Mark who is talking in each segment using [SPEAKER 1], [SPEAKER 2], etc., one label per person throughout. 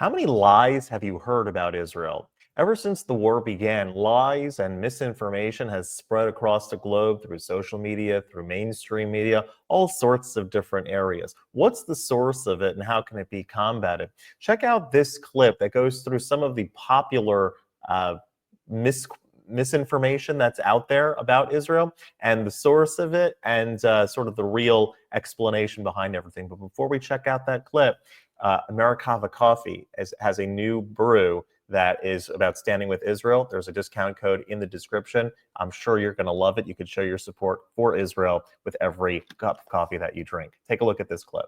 [SPEAKER 1] How many lies have you heard about Israel? Ever since the war began, lies and misinformation has spread across the globe through social media, through mainstream media, all sorts of different areas. What's the source of it and how can it be combated? Check out this clip that goes through some of the popular misinformation that's out there about Israel and the source of it and sort of the real explanation behind everything. But before we check out that clip, Americava Coffee has a new brew that is about standing with Israel. There's a discount code in the description. I'm sure you're going to love it. You can show your support for Israel with every cup of coffee that you drink. Take a look at this clip.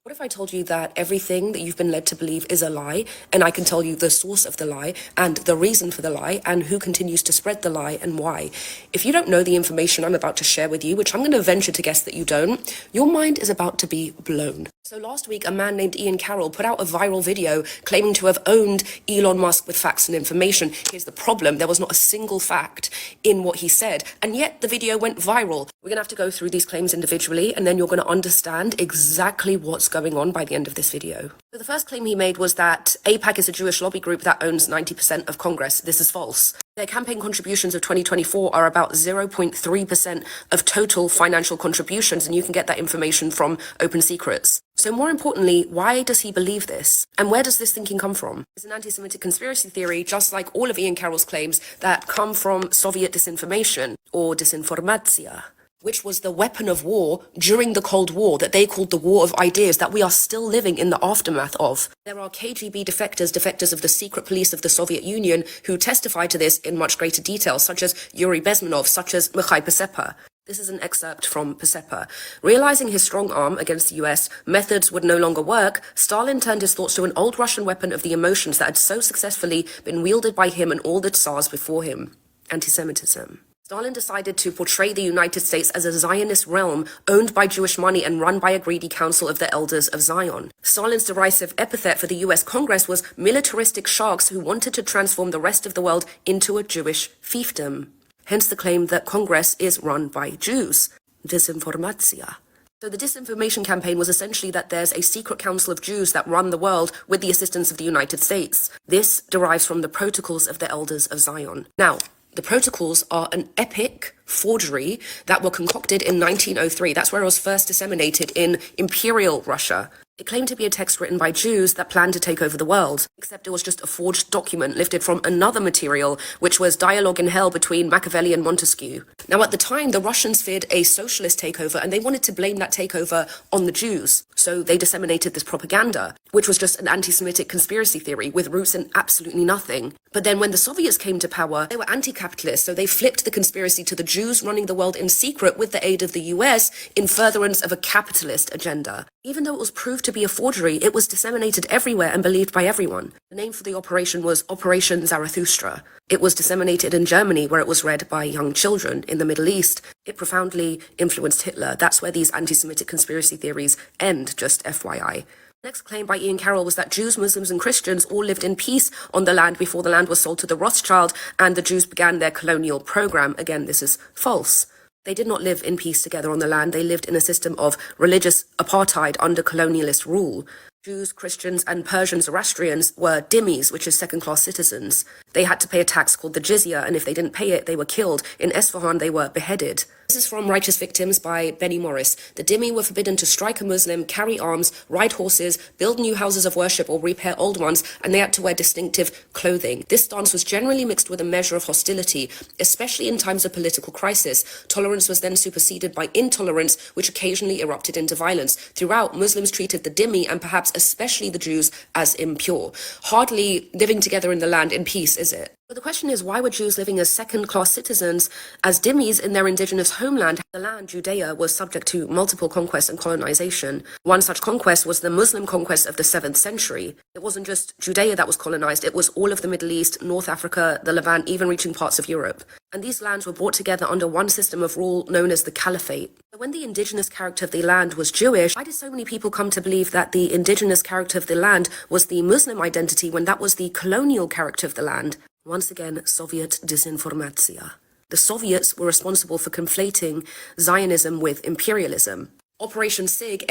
[SPEAKER 2] What if I told you that everything that you've been led to believe is a lie, and I can tell you the source of the lie and the reason for the lie and who continues to spread the lie and why? If you don't know the information I'm about to share with you, which I'm going to venture to guess that you don't, your mind is about to be blown. So last week, a man named Ian Carroll put out a viral video claiming to have owned Elon Musk with facts and information. Here's the problem. There was not a single fact in what he said, and yet the video went viral. We're going to have to go through these claims individually, and then you're going to understand exactly what's going on by the end of this video. So the first claim he made was that AIPAC is a Jewish lobby group that owns 90% of Congress. This is false. Their campaign contributions of 2024 are about 0.3% of total financial contributions, and you can get that information from Open Secrets. So more importantly, why does he believe this? And where does this thinking come from? It's an anti-Semitic conspiracy theory, just like all of Ian Carroll's claims that come from Soviet disinformation, or disinformatia, which was the weapon of war during the Cold War that they called the War of Ideas that we are still living in the aftermath of. There are KGB defectors of the secret police of the Soviet Union who testify to this in much greater detail, such as Yuri Bezmenov, such as Mikhail Pasepa. This is an excerpt from Pasepa. Realizing his strong arm against the US methods would no longer work, Stalin turned his thoughts to an old Russian weapon of the emotions that had so successfully been wielded by him and all the Tsars before him: anti-Semitism. Stalin decided to portray the United States as a Zionist realm owned by Jewish money and run by a greedy council of the elders of Zion. Stalin's derisive epithet for the US Congress was militaristic sharks who wanted to transform the rest of the world into a Jewish fiefdom. Hence the claim that Congress is run by Jews. Disinformatia. So the disinformation campaign was essentially that there's a secret council of Jews that run the world with the assistance of the United States. This derives from the protocols of the elders of Zion. Now, the protocols are an epic forgery that were concocted in 1903. That's where it was first disseminated in Imperial Russia. It claimed to be a text written by Jews that planned to take over the world, except it was just a forged document lifted from another material, which was Dialogue in Hell between Machiavelli and Montesquieu. Now, at the time, the Russians feared a socialist takeover, and they wanted to blame that takeover on the Jews. So they disseminated this propaganda, which was just an anti-Semitic conspiracy theory with roots in absolutely nothing. But then when the Soviets came to power, they were anti-capitalist, so they flipped the conspiracy to the Jews running the world in secret with the aid of the US in furtherance of a capitalist agenda. Even though it was proved to be a forgery, it was disseminated everywhere and believed by everyone. The name for the operation was Operation Zarathustra. It was disseminated in Germany, where it was read by young children. In the Middle East, it profoundly influenced Hitler. That's where these anti-Semitic conspiracy theories end, just FYI. Next claim by Ian Carroll was that Jews, Muslims, and Christians all lived in peace on the land before the land was sold to the Rothschild and the Jews began their colonial program. Again, this is false. They did not live in peace together on the land. They lived in a system of religious apartheid under colonialist rule. Jews, Christians, and Persian Zoroastrians were dhimmis, which is second-class citizens. They had to pay a tax called the jizya, and if they didn't pay it, they were killed. In Esfahan, they were beheaded. This is from Righteous Victims by Benny Morris. The dhimmi were forbidden to strike a Muslim, carry arms, ride horses, build new houses of worship, or repair old ones, and they had to wear distinctive clothing. This stance was generally mixed with a measure of hostility, especially in times of political crisis. Tolerance was then superseded by intolerance, which occasionally erupted into violence. Throughout, Muslims treated the dhimmi, and perhaps especially the Jews, as impure. Hardly living together in the land in peace, is it? But the question is, why were Jews living as second-class citizens, as dhimmis in their indigenous homeland? The land, Judea, was subject to multiple conquests and colonization. One such conquest was the Muslim conquest of the 7th century. It wasn't just Judea that was colonized, it was all of the Middle East, North Africa, the Levant, even reaching parts of Europe. And these lands were brought together under one system of rule known as the Caliphate. But when the indigenous character of the land was Jewish, why did so many people come to believe that the indigenous character of the land was the Muslim identity when that was the colonial character of the land? Once again, Soviet disinformatia. The Soviets were responsible for conflating Zionism with imperialism. Operation SIG,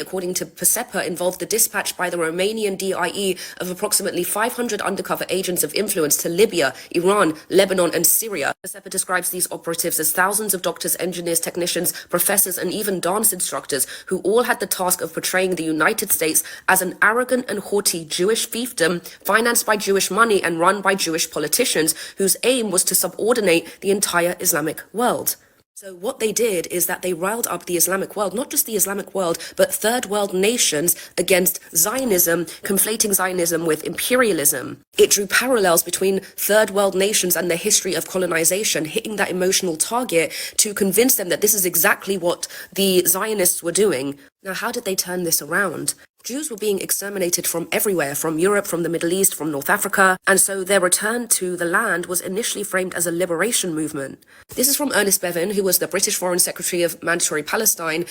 [SPEAKER 2] according to Persepa, involved the dispatch by the Romanian DIE of approximately 500 undercover agents of influence to Libya, Iran, Lebanon, and Syria. Persepa describes these operatives as thousands of doctors, engineers, technicians, professors, and even dance instructors who all had the task of portraying the United States as an arrogant and haughty Jewish fiefdom financed by Jewish money and run by Jewish politicians whose aim was to subordinate the entire Islamic world. So what they did is that they riled up the Islamic world, not just the Islamic world, but third world nations against Zionism, conflating Zionism with imperialism. It drew parallels between third world nations and their history of colonization, hitting that emotional target to convince them that this is exactly what the Zionists were doing. Now, how did they turn this around? Jews were being exterminated from everywhere, from Europe, from the Middle East, from North Africa, and so their return to the land was initially framed as a liberation movement. This is from Ernest Bevin, who was the British Foreign Secretary of Mandatory Palestine,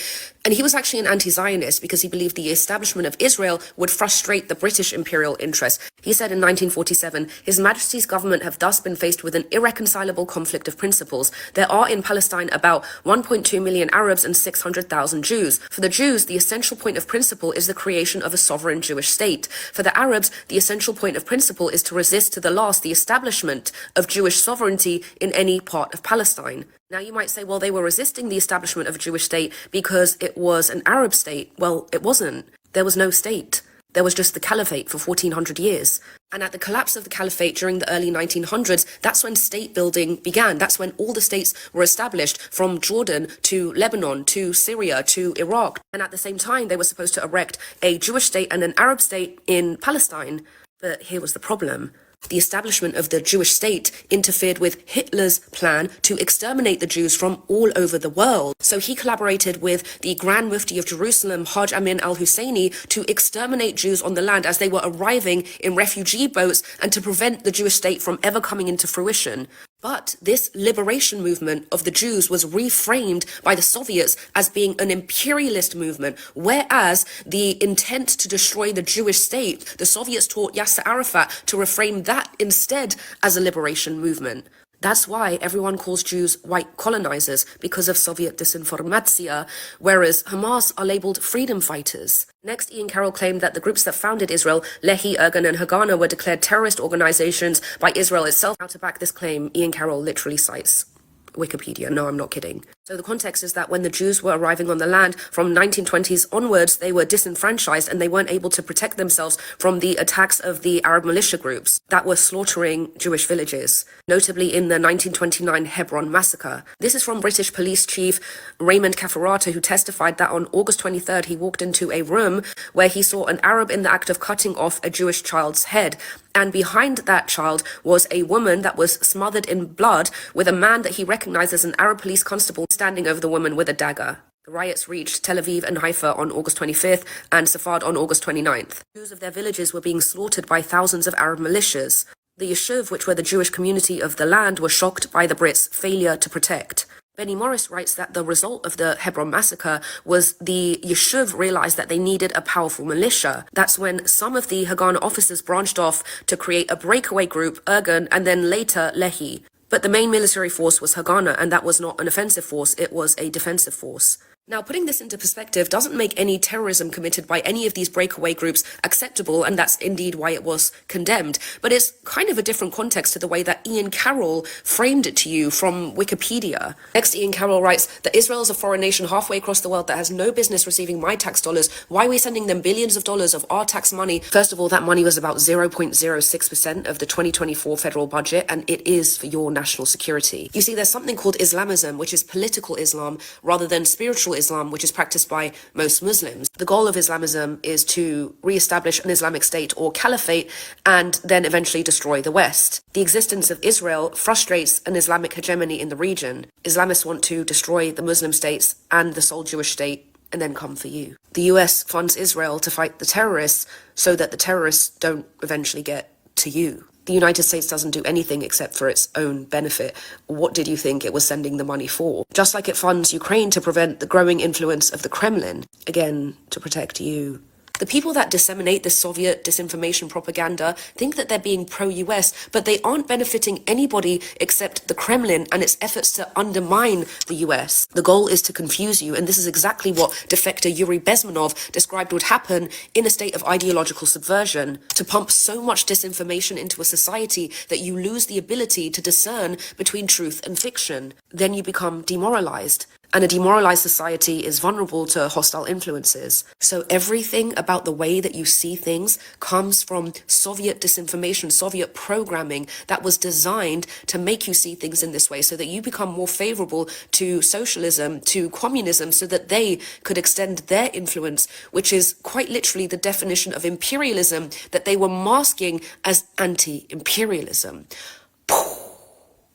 [SPEAKER 2] and he was actually an anti-Zionist because he believed the establishment of Israel would frustrate the British imperial interest. He said in 1947, His Majesty's government have thus been faced with an irreconcilable conflict of principles. There are in Palestine about 1.2 million Arabs and 600,000 Jews. For the Jews, the essential point of principle is the creation of a sovereign Jewish state. For the Arabs, the essential point of principle is to resist to the last the establishment of Jewish sovereignty in any part of Palestine. Now you might say, well, they were resisting the establishment of a Jewish state because it was an Arab state. Well, it wasn't. There was no state. There was just the caliphate for 1400 years. And at the collapse of the caliphate during the early 1900s, that's when state building began. That's when all the states were established, from Jordan to Lebanon to Syria to Iraq. And at the same time, they were supposed to erect a Jewish state and an Arab state in Palestine. But here was the problem. The establishment of the Jewish state interfered with Hitler's plan to exterminate the Jews from all over the world. So he collaborated with the Grand Mufti of Jerusalem, Hajj Amin al-Husseini, to exterminate Jews on the land as they were arriving in refugee boats and to prevent the Jewish state from ever coming into fruition. But this liberation movement of the Jews was reframed by the Soviets as being an imperialist movement, whereas the intent to destroy the Jewish state, the Soviets taught Yasser Arafat to reframe that instead as a liberation movement. That's why everyone calls Jews white colonizers, because of Soviet disinformatia, whereas Hamas are labeled freedom fighters. Next, Ian Carroll claimed that the groups that founded Israel, Lehi, Irgun, and Haganah, were declared terrorist organizations by Israel itself. Now, to back this claim, Ian Carroll literally cites Wikipedia. No, I'm not kidding. So the context is that when the Jews were arriving on the land from 1920s onwards, they were disenfranchised and they weren't able to protect themselves from the attacks of the Arab militia groups that were slaughtering Jewish villages, notably in the 1929 Hebron massacre. This is from British Police Chief Raymond Cafferata, who testified that on August 23rd, he walked into a room where he saw an Arab in the act of cutting off a Jewish child's head. And behind that child was a woman that was smothered in blood, with a man that he recognized as an Arab police constable standing over the woman with a dagger. The riots reached Tel Aviv and Haifa on August 25th and Safad on August 29th. Jews of their villages were being slaughtered by thousands of Arab militias. The Yishuv, which were the Jewish community of the land, were shocked by the Brits' failure to protect. Benny Morris writes that the result of the Hebron massacre was the Yishuv realized that they needed a powerful militia. That's when some of the Haganah officers branched off to create a breakaway group, Irgun, and then later Lehi. But the main military force was Haganah, and that was not an offensive force, it was a defensive force. Now, putting this into perspective doesn't make any terrorism committed by any of these breakaway groups acceptable, and that's indeed why it was condemned. But it's kind of a different context to the way that Ian Carroll framed it to you from Wikipedia. Next, Ian Carroll writes that Israel is a foreign nation halfway across the world that has no business receiving my tax dollars. Why are we sending them billions of dollars of our tax money? First of all, that money was about 0.06% of the 2024 federal budget, and it is for your national security. You see, there's something called Islamism, which is political Islam, rather than spiritual Islam, which is practiced by most Muslims. The goal of Islamism is to re-establish an Islamic state or caliphate and then eventually destroy the West. The existence of Israel frustrates an Islamic hegemony in the region. Islamists want to destroy the Muslim states and the sole Jewish state and then come for you. The US funds Israel to fight the terrorists so that the terrorists don't eventually get to you. The United States doesn't do anything except for its own benefit. What did you think it was sending the money for? Just like it funds Ukraine to prevent the growing influence of the Kremlin, again, to protect you. The people that disseminate this Soviet disinformation propaganda think that they're being pro-US, but they aren't benefiting anybody except the Kremlin and its efforts to undermine the US. The goal is to confuse you, and this is exactly what defector Yuri Bezmenov described would happen in a state of ideological subversion, to pump so much disinformation into a society that you lose the ability to discern between truth and fiction. Then you become demoralized. And a demoralized society is vulnerable to hostile influences. So everything about the way that you see things comes from Soviet disinformation, Soviet programming that was designed to make you see things in this way so that you become more favorable to socialism, to communism, so that they could extend their influence, which is quite literally the definition of imperialism that they were masking as anti-imperialism.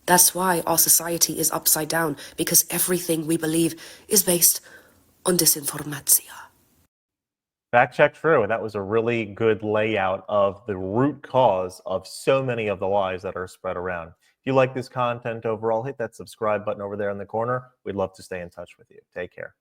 [SPEAKER 2] That's why our society is upside down, because everything we believe is based on disinformatia.
[SPEAKER 1] Fact check true. That was a really good layout of the root cause of so many of the lies that are spread around. If you like this content overall, hit that subscribe button over there in the corner. We'd love to stay in touch with you. Take care.